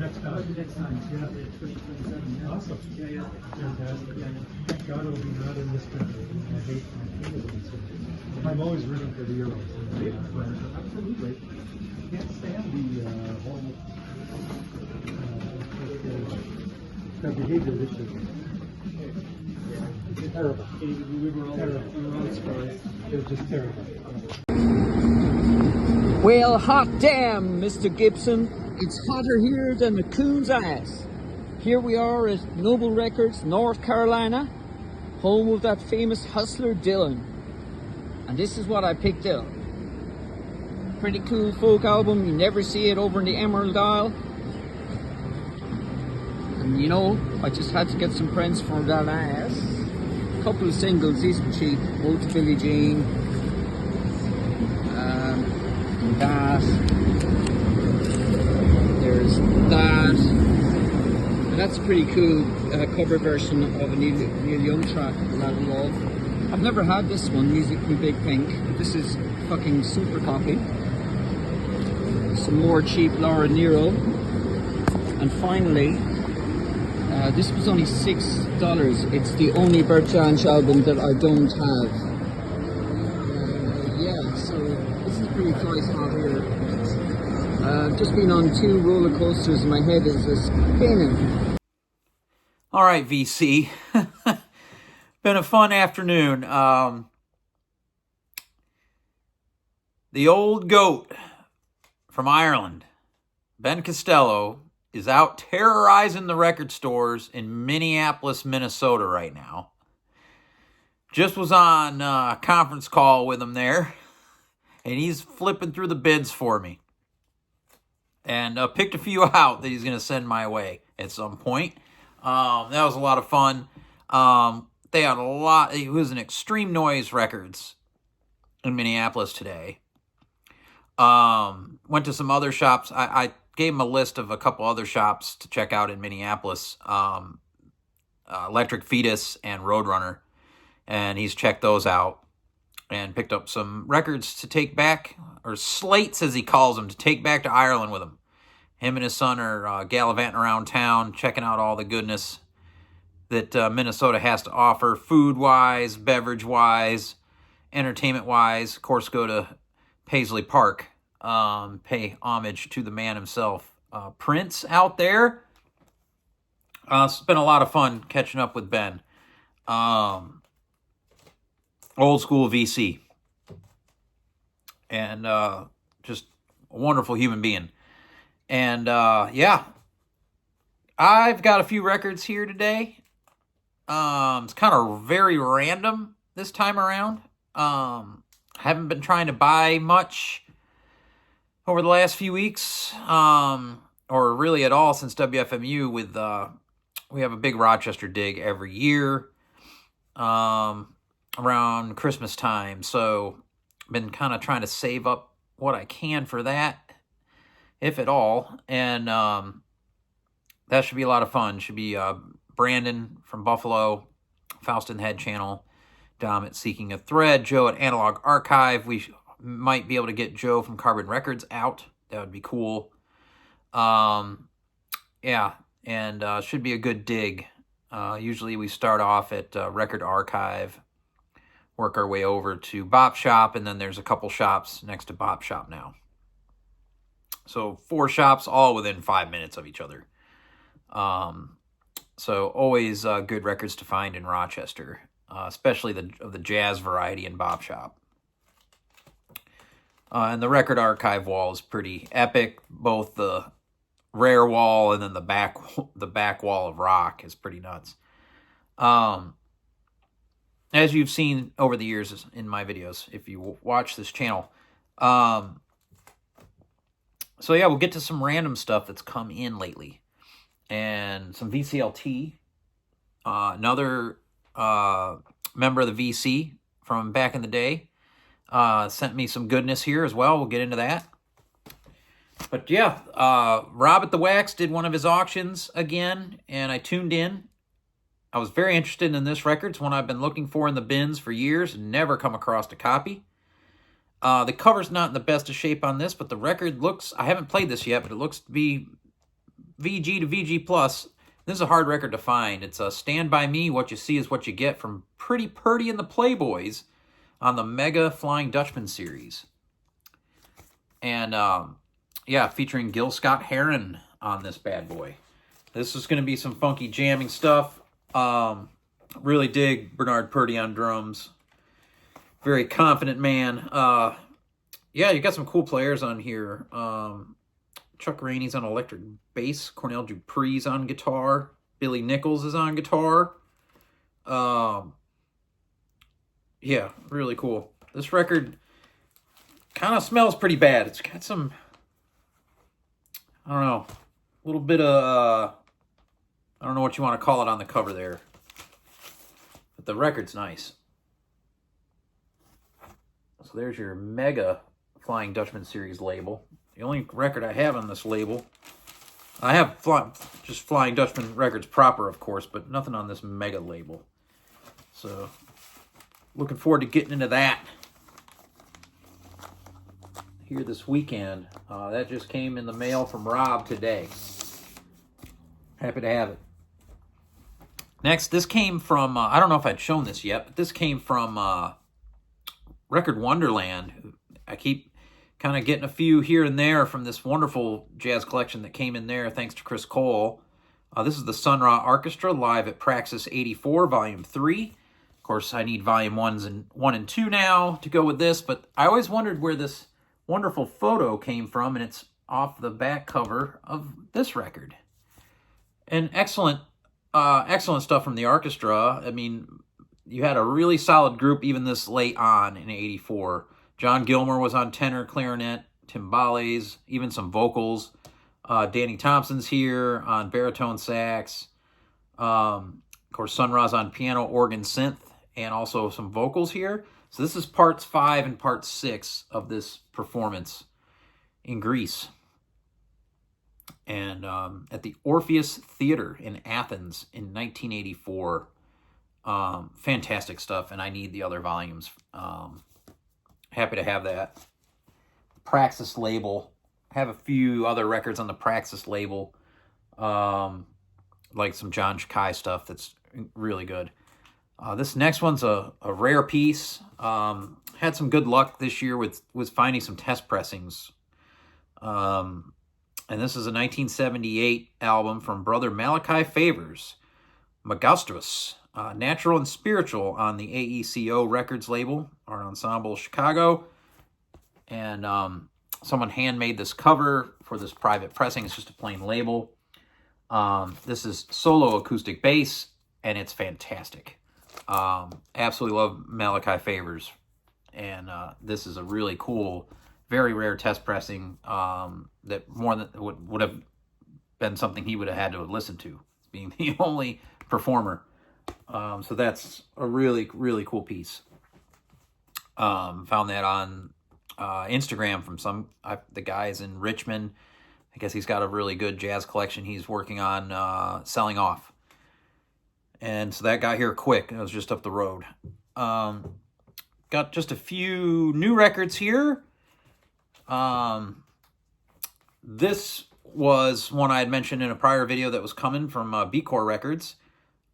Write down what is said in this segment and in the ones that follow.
next time. The next time, yeah, 2027. Yeah. Awesome. Yeah, yeah. Fantastic. Yeah, Thank God it'll be not in this country. I hate I'm always rooting for the Euros. Absolutely. Can't stand the whole the behavior this year. It's terrible. We were all surprised. It was just terrible. Well, hot damn, Mr. Gibson. It's hotter here than the coon's ass. Here we are at Noble Records, North Carolina, home of that famous hustler Dylan. And this is what I picked up. Pretty cool folk album. You never see it over in the Emerald Isle. And you know, I just had to get some prints for that ass. A couple of singles, these were cheap. Old to Billie Jean. That. There's that. And that's a pretty cool cover version of a Neil Young track that I love. I've never had this one, Music from Big Pink. This is fucking super copy. Some more cheap Laura Nero. And finally, this was only $6. It's the only Bert Jansch album that I don't have. Yeah, so this is pretty price hot here. Just been on 2 roller coasters and my head is just spinning. All right, VC. Been a fun afternoon. The old goat from Ireland, Ben Costello, is out terrorizing the record stores in Minneapolis, Minnesota right now. Just was on a conference call with him there, and he's flipping through the bids for me. And picked a few out that he's going to send my way at some point. That was a lot of fun. They had a lot. It was an Extreme Noise Records in Minneapolis today. Went to some other shops. I gave him a list of a couple other shops to check out in Minneapolis. Electric Fetus and Roadrunner. And he's checked those out. And picked up some records to take back, or slates as he calls them, to take back to Ireland with him. Him and his son are gallivanting around town, checking out all the goodness that Minnesota has to offer, food-wise, beverage-wise, entertainment-wise. Of course, go to Paisley Park, pay homage to the man himself. Prince out there. It's been a lot of fun catching up with Ben. Old school VC. And just a wonderful human being. And yeah, I've got a few records here today. It's kind of very random this time around. Haven't been trying to buy much over the last few weeks, or really at all since WFMU. With we have a big Rochester dig every year. Around Christmas time, so been kind of trying to save up what I can for that, if at all, and that should be a lot of fun. Should be Brandon from Buffalo, Faust in the Head channel, Dom at Seeking a Thread, Joe at Analog Archive. We might be able to get Joe from Carbon Records out. That would be cool. Yeah, and should be a good dig. Usually we start off at Record Archive, work our way over to Bop Shop, and then there's a couple shops next to Bop Shop now. So 4 shops, all within 5 minutes of each other. So always good records to find in Rochester, especially the jazz variety in Bop Shop. And the Record Archive wall is pretty epic. Both the rare wall and then the back wall of rock is pretty nuts. As you've seen over the years in my videos, if you watch this channel. So yeah, we'll get to some random stuff that's come in lately. And some VCLT. Another member of the VC from back in the day sent me some goodness here as well. We'll get into that. But yeah, Rob at the Wax did one of his auctions again, and I tuned in. I was very interested in this record. It's one I've been looking for in the bins for years and never come across a copy. The cover's not in the best of shape on this, but the record looks, I haven't played this yet, but it looks to be VG to VG Plus. This is a hard record to find. It's a Stand By Me, What You See Is What You Get from Pretty Purdy and the Playboys on the Mega Flying Dutchman series. And, yeah, featuring Gil Scott-Heron on this bad boy. This is going to be some funky jamming stuff. Really dig Bernard Purdy on drums. Very confident man. Yeah, you got some cool players on here. Chuck Rainey's on electric bass. Cornell Dupree's on guitar. Billy Nichols is on guitar. Yeah, really cool. This record kind of smells pretty bad. It's got some, I don't know, a little bit of, I don't know what you want to call it on the cover there. But the record's nice. So there's your Mega Flying Dutchman series label. The only record I have on this label, I have just Flying Dutchman records proper, of course, but nothing on this Mega label. So, looking forward to getting into that here this weekend. That just came in the mail from Rob today. Happy to have it. Next, this came from, I don't know if I'd shown this yet, but this came from Record Wonderland. I keep kind of getting a few here and there from this wonderful jazz collection that came in there, thanks to Chris Cole. This is the Sun Ra Orchestra live at Praxis 84, Volume 3. Of course, I need Volume 1 and 2 now to go with this, but I always wondered where this wonderful photo came from, and it's off the back cover of this record. And excellent stuff from the orchestra. I mean, you had a really solid group even this late on in 84. John Gilmore was on tenor, clarinet, timbales, even some vocals. Danny Thompson's here on baritone sax. Of course, Sun Ra's on piano, organ, synth, and also some vocals here. So this is parts 5 and part 6 of this performance in Greece. And at the Orpheus Theater in Athens in 1984. Fantastic stuff, and I need the other volumes. Happy to have that. Praxis label. I have a few other records on the Praxis label. Like some John Shakai stuff that's really good. This next one's a rare piece. Had some good luck this year with finding some test pressings. And this is a 1978 album from brother Malachi Favors. Magastros. Natural and Spiritual on the AECO Records label, Art Ensemble Chicago. And someone handmade this cover for this private pressing. It's just a plain label. This is solo acoustic bass, and it's fantastic. Absolutely love Malachi Favors. And this is a really cool, very rare test pressing that more than would have been something he would have had to have listened to, being the only performer. So that's a really, really cool piece. Found that on Instagram from the guys in Richmond. I guess he's got a really good jazz collection he's working on selling off. And so that got here quick. It was just up the road. Got just a few new records here. This was one I had mentioned in a prior video that was coming from B-Core Records.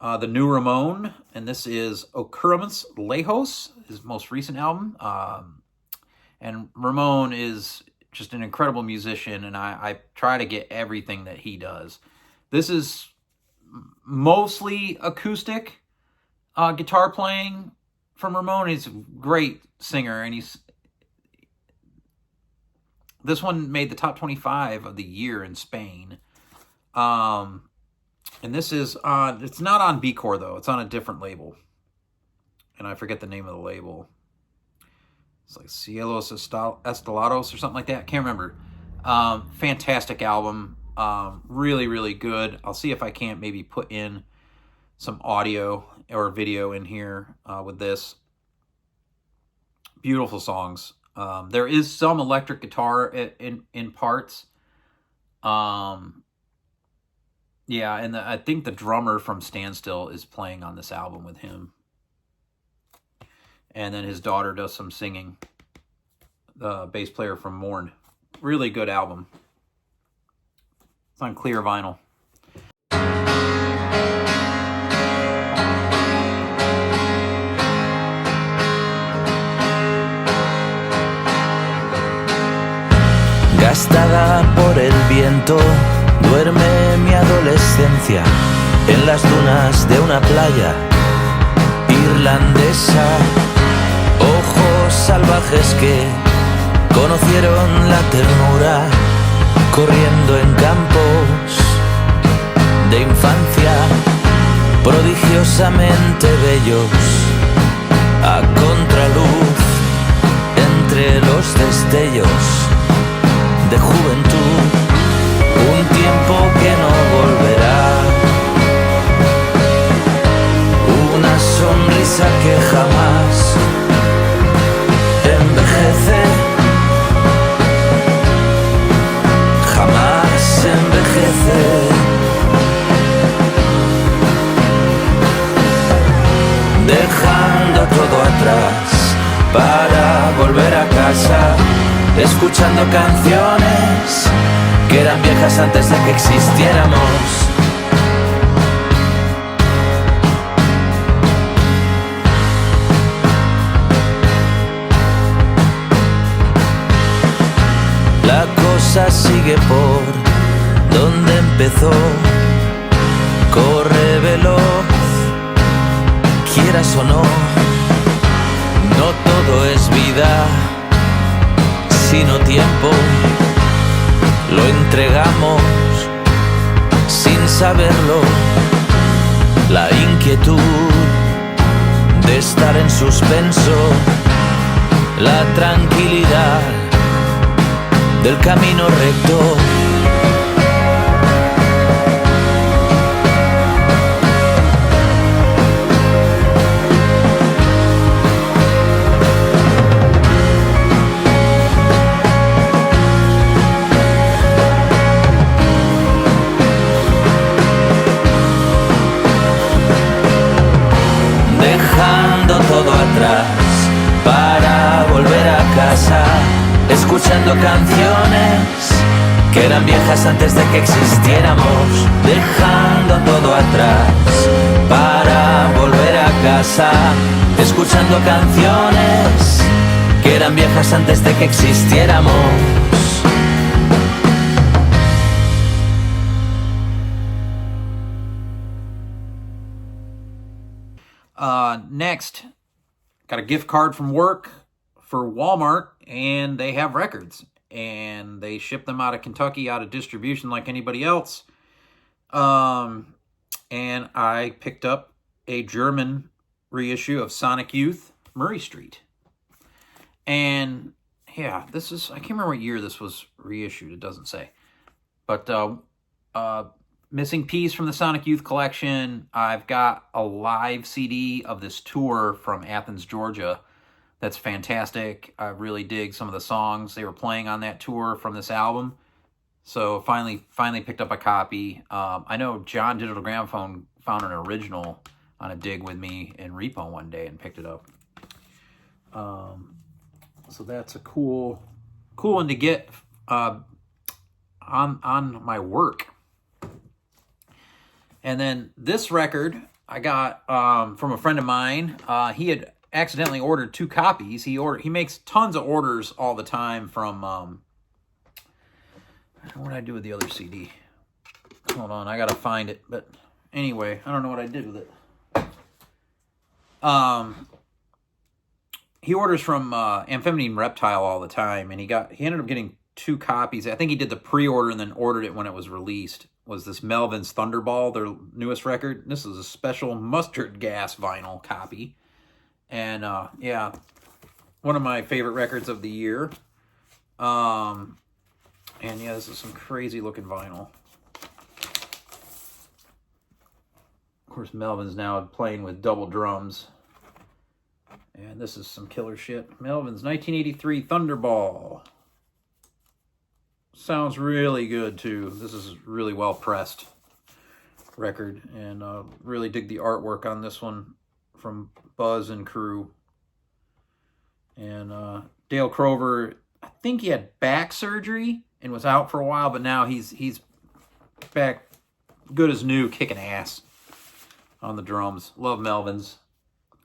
The new Ramon, and this is Occurrence Lejos, his most recent album. And Ramon is just an incredible musician, and I try to get everything that he does. This is mostly acoustic guitar playing from Ramon. He's a great singer, and this one made the top 25 of the year in Spain. And this is on, it's not on B-Core though, it's on a different label. And I forget the name of the label. It's like Cielos Estelados or something like that. I can't remember. Fantastic album. Really, really good. I'll see if I can't maybe put in some audio or video in here with this. Beautiful songs. There is some electric guitar in parts. Yeah, and I think the drummer from Standstill is playing on this album with him. And then his daughter does some singing. The bass player from Mourn. Really good album. It's on clear vinyl. Gastada por el viento, duerme mi adolescencia en las dunas de una playa irlandesa. Ojos salvajes que conocieron la ternura, corriendo en campos de infancia, prodigiosamente bellos, a contraluz, entre los destellos de juventud, un tiempo que no volverá, una sonrisa que jamás envejece, jamás envejece. Dejando todo atrás para volver a casa, escuchando canciones que eran viejas antes de que existiéramos. La cosa sigue por donde empezó, corre veloz, quieras o no, no todo es vida, sino tiempo. Lo entregamos sin saberlo, la inquietud de estar en suspenso, la tranquilidad del camino recto. Todo atrás para volver a casa, escuchando canciones que eran viejas antes de que existiéramos. Dejando todo atrás para volver a casa, escuchando canciones que eran viejas antes de que existiéramos. Next, got a gift card from work for Walmart, and they have records, and they ship them out of Kentucky, out of distribution like anybody else. And I picked up a German reissue of Sonic Youth, Murray Street. And yeah, this is, I can't remember what year this was reissued, it doesn't say. But missing piece from the Sonic Youth collection. I've got a live CD of this tour from Athens, Georgia. That's fantastic. I really dig some of the songs they were playing on that tour from this album. So finally picked up a copy. I know John Digital Gramophone found an original on a dig with me in Repo one day and picked it up. So that's a cool one to get on my work. And then this record I got from a friend of mine. He had accidentally ordered 2 copies. He makes tons of orders all the time from what did I do with the other CD? Hold on, I gotta find it. But anyway, I don't know what I did with it. He orders from Amphetamine Reptile all the time, and he ended up getting 2 copies. I think he did the pre-order and then ordered it when it was released. Was this Melvins Thunderball, their newest record. This is a special mustard gas vinyl copy. And yeah, one of my favorite records of the year. And yeah, this is some crazy looking vinyl. Of course, Melvin's now playing with double drums. And this is some killer shit. Melvin's 1983 Thunderball. Sounds really good too. This is really well pressed record, and really dig the artwork on this one from Buzz and crew. And Dale Crover, I think he had back surgery and was out for a while, but now he's back good as new, kicking ass on the drums. Love Melvins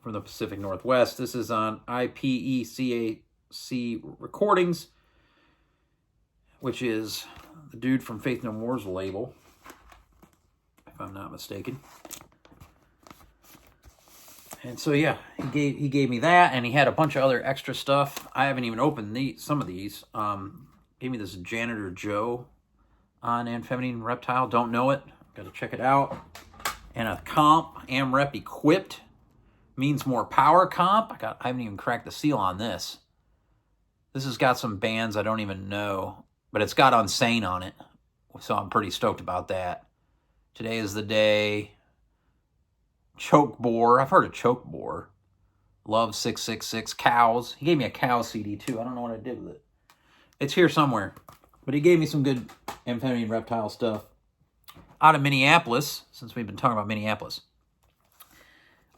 from the Pacific Northwest. This is on IPECAC Recordings, which is the dude from Faith No More's label, if I'm not mistaken. And so yeah, he gave me that, and he had a bunch of other extra stuff. I haven't even opened some of these. Gave me this Janitor Joe on Amphetamine Reptile. Don't know it. Got to check it out. And a comp, AmRep Equipped. Means More Power comp. I haven't even cracked the seal on this. This has got some bands I don't even know, but it's got Unsane on it, so I'm pretty stoked about that. Today is the Day. Choke Bore. I've heard of Choke Bore. Love 666. Cows. He gave me a cow CD too. I don't know what I did with it. It's here somewhere. But he gave me some good Amphetamine Reptile stuff. Out of Minneapolis, since we've been talking about Minneapolis.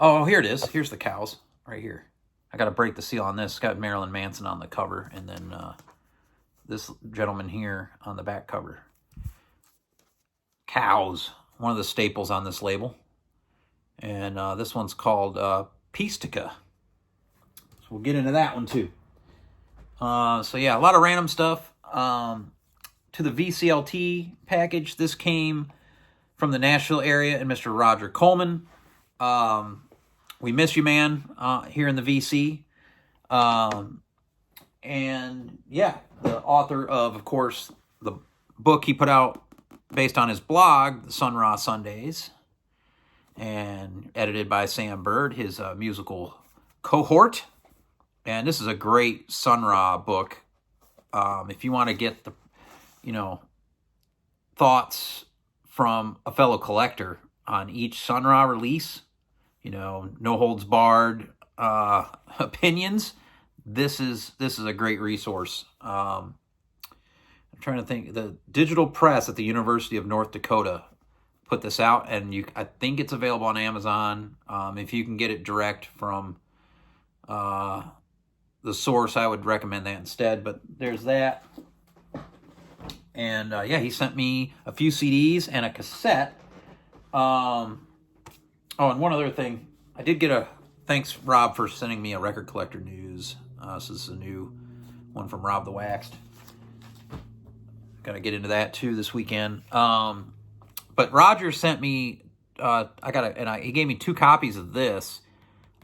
Oh, here it is. Here's the cows. Right here. I got to break the seal on this. It's got Marilyn Manson on the cover. And then this gentleman here on the back cover. Cows. One of the staples on this label. And this one's called Pistica. So we'll get into that one too. So yeah, a lot of random stuff. To the VCLT package, this came from the Nashville area and Mr. Roger Coleman. We miss you, man, here in the VC. And yeah, the author of course, the book he put out based on his blog, The Sun Ra Sundays, and edited by Sam Bird, his musical cohort. And this is a great Sun Ra book. If you want to get the, thoughts from a fellow collector on each Sun Ra release, no holds barred opinions, this is a great resource. I'm trying to think. The Digital Press at the University of North Dakota put this out, and I think it's available on Amazon. If you can get it direct from the source, I would recommend that instead. But there's that. And yeah, he sent me a few CDs and a cassette. Oh, and one other thing. I did get thanks, Rob, for sending me a Record Collector News. This is a new one from Rob the Waxed. Gonna get into that too this weekend. But Roger sent me, he gave me 2 copies of this,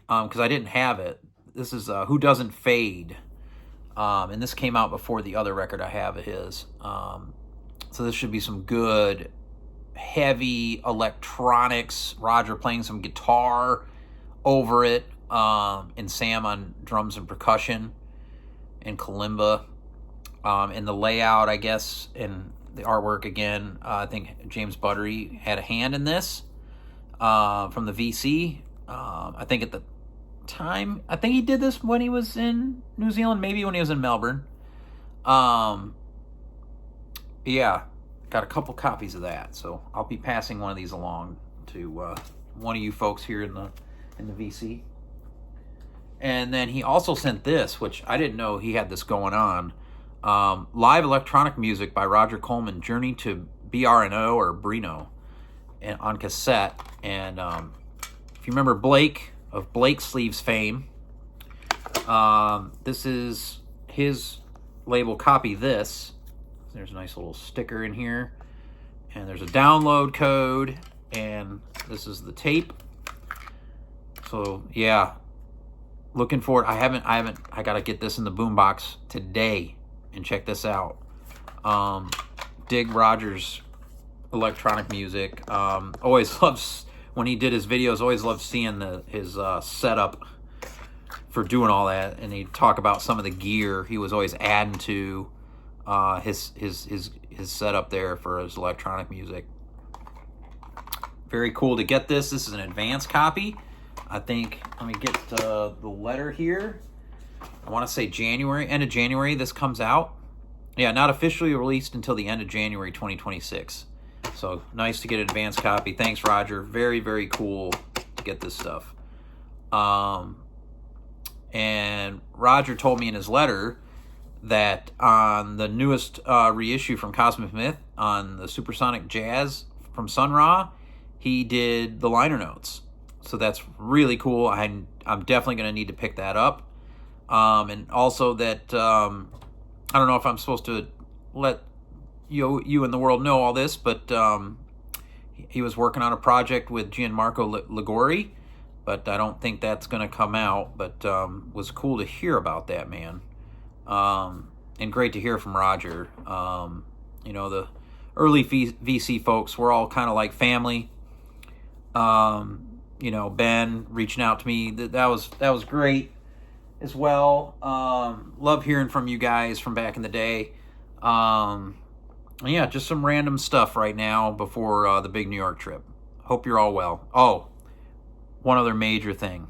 because I didn't have it. This is Who Doesn't Fade. And this came out before the other record I have of his. So this should be some good, heavy electronics. Roger playing some guitar over it, and Sam on drums and percussion, and kalimba. And the layout, I guess, and the artwork again, I think James Buttery had a hand in this, from the VC. I think at the time, I think he did this when he was in New Zealand, maybe when he was in Melbourne. Yeah, got a couple copies of that, so I'll be passing one of these along to one of you folks here in the VC. And then he also sent this, which I didn't know he had this going on. Live electronic music by Roger Coleman, Journey to BRNO or Brino, and on cassette. And if you remember Blake of Blake Sleeves fame, this is his label. Copy this. There's a nice little sticker in here, and there's a download code, and this is the tape. So yeah, looking forward. I gotta get this in the boombox today and check this out. Dig Roger's electronic music. Always loves when he did his videos. Always loved seeing his setup for doing all that, and he'd talk about some of the gear he was always adding to his setup there for his electronic music. Very cool to get this. This is an advance copy. I think, let me get the letter here. I want to say January, end of January this comes out. Yeah, not officially released until the end of January 2026. So nice to get an advance copy. Thanks, Roger. Very, very cool to get this stuff. And Roger told me in his letter that on the newest reissue from Cosmic Myth on the Supersonic Jazz from Sun Ra, he did the liner notes. So that's really cool. I'm definitely going to need to pick that up. And also that, I don't know if I'm supposed to let you and the world know all this, but he was working on a project with Gianmarco Ligori, but I don't think that's going to come out. But was cool to hear about that, man. And great to hear from Roger. The early VC folks, we're all kind of like family. Ben reaching out to me, that was great as well. Love hearing from you guys from back in the day. Just some random stuff right now before the big New York trip. Hope you're all well. Oh, one other major thing.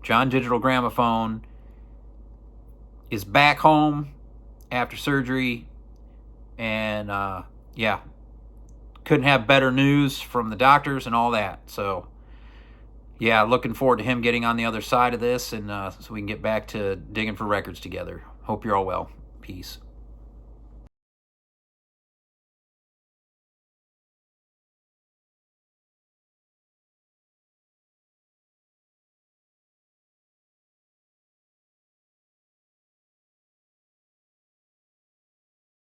John Digital Gramophone is back home after surgery, and couldn't have better news from the doctors and all that. So looking forward to him getting on the other side of this, and so we can get back to digging for records together. Hope you're all well. Peace.